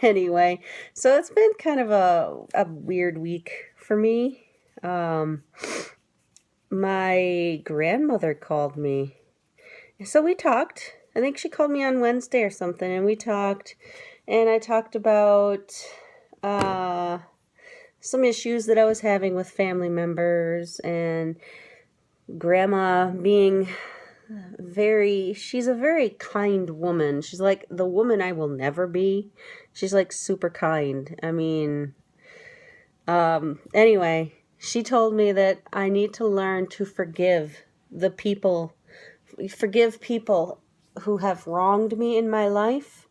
Anyway, so it's been kind of a weird week for me. Um, my grandmother called me. So we talked. I think she called me on Wednesday or something, and we talked. And I talked about uh, some issues that I was having with family members and grandma being she's a very kind woman. She's like the woman I will never be. She's like super kind. I mean, anyway, she told me that I need to learn to forgive people who have wronged me in my life.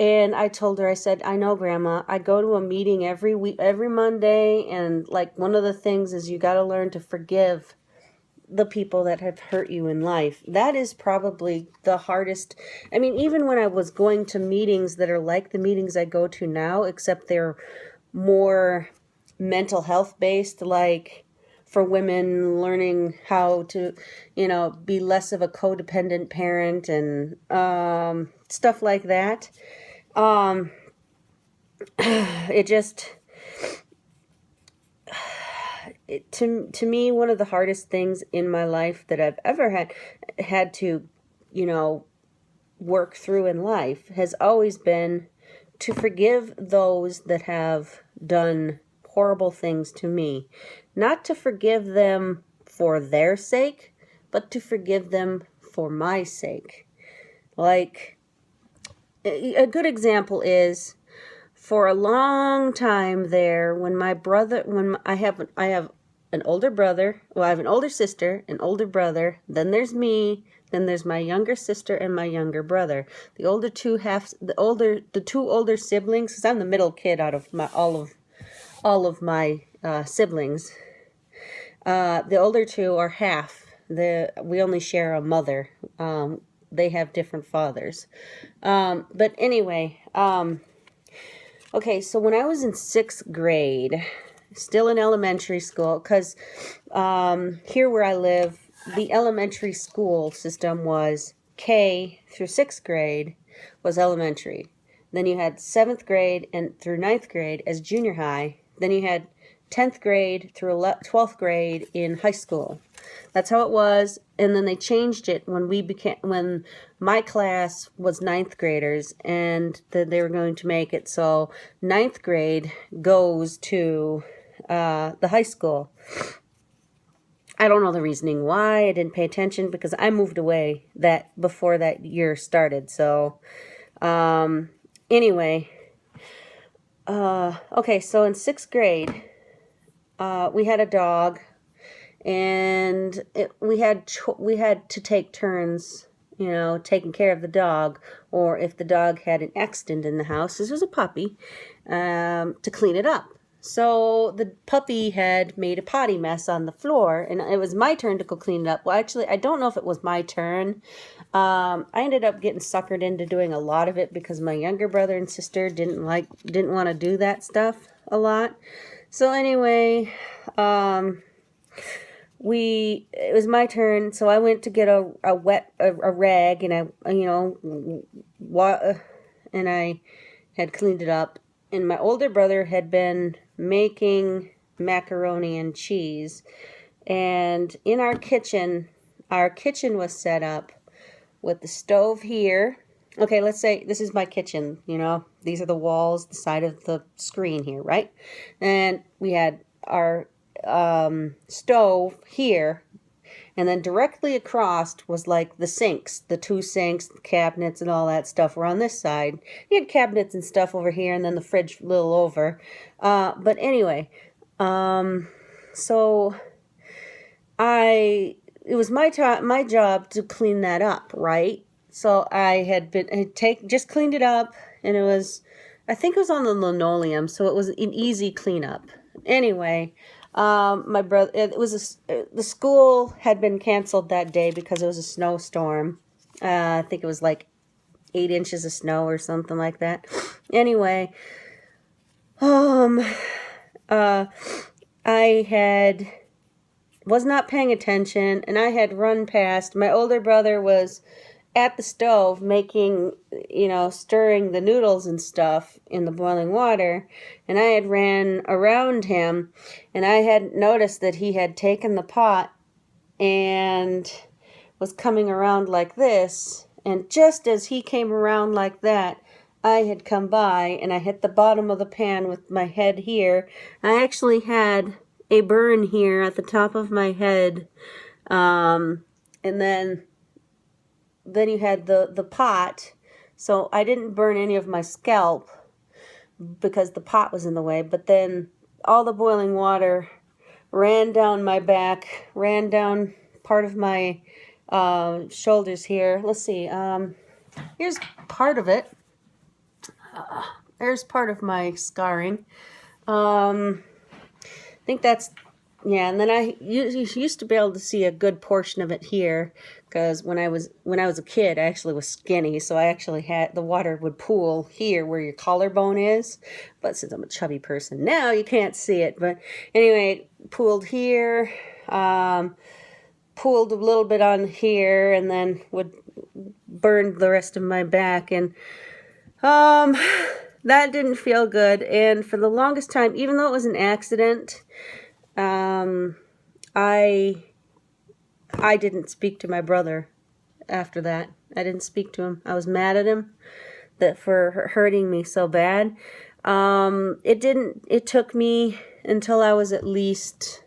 And I told her, I said, I know, Grandma, I go to a meeting every week, every Monday, and like one of the things is you got to learn to forgive the people that have hurt you in life. That is probably the hardest. I mean, even when I was going to meetings that are like the meetings I go to now, except they're more mental health based, like for women learning how to, be less of a codependent parent and stuff like that. Um, it just to me, one of the hardest things in my life that I've ever had to, you know, work through in life has always been to forgive those that have done horrible things to me. Not to forgive them for their sake, but to forgive them for my sake. Like, a good example is for a long time there, when I have an older brother, well, I have an older sister, an older brother, then there's me, then there's my younger sister and my younger brother. The two older siblings, because I'm the middle kid out of all of my siblings. The older two are half. We only share a mother. They have different fathers. But anyway, okay, so when I was in sixth grade, still in elementary school, because here where I live, the elementary school system was K through sixth grade was elementary. Then you had seventh grade and through ninth grade as junior high. Then you had 10th grade through 12th grade in high school. That's how it was. And then they changed it when my class was ninth graders, and they were going to make it so ninth grade goes to the high school. I don't know the reasoning why. I didn't pay attention because I moved away before that year started. So anyway, okay, so in sixth grade, we had a dog, and we had to take turns, taking care of the dog, or if the dog had an accident in the house, this was a puppy, to clean it up. So the puppy had made a potty mess on the floor, and it was my turn to go clean it up. Well, actually, I don't know if it was my turn. I ended up getting suckered into doing a lot of it because my younger brother and sister didn't want to do that stuff a lot. So anyway, it was my turn, so I went to get a rag, and and I had cleaned it up. And my older brother had been making macaroni and cheese, and in our kitchen was set up with the stove here. Okay, let's say this is my kitchen, these are the walls, the side of the screen here, right? And we had our stove here, and then directly across was like the sinks, the two sinks, the cabinets, and all that stuff were on this side. You had cabinets and stuff over here, and then the fridge a little over. But anyway, so it was my job to clean that up, right? So I just cleaned it up, and I think it was on the linoleum, so it was an easy cleanup. Anyway, my brother, the school had been canceled that day because it was a snowstorm. I think it was like 8 inches of snow or something like that. Anyway, I was not paying attention, and I had run past. My older brother was at the stove making, stirring the noodles and stuff in the boiling water, and I had ran around him, and I had noticed that he had taken the pot and was coming around like this, and just as he came around like that, I had come by and I hit the bottom of the pan with my head here. I actually had a burn here at the top of my head, and then you had the pot, so I didn't burn any of my scalp because the pot was in the way, but then all the boiling water ran down my back, ran down part of my shoulders here. Let's see, here's part of it. There's part of my scarring. I think that's, yeah, and then I used to be able to see a good portion of it here, because when I was a kid, I actually was skinny, so I actually had, the water would pool here where your collarbone is, but since I'm a chubby person now, you can't see it, but anyway, it pooled here, pooled a little bit on here, and then would burn the rest of my back, and that didn't feel good, and for the longest time, even though it was an accident, I didn't speak to my brother after that. I didn't speak to him. I was mad at him for hurting me so bad. It took me until I was at least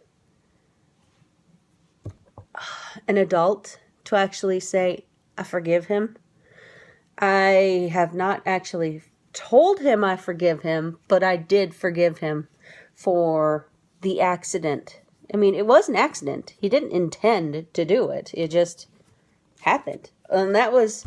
an adult to actually say, I forgive him. I have not actually told him I forgive him, but I did forgive him for the accident. I mean, it was an accident. He didn't intend to do it. It just happened. And that was,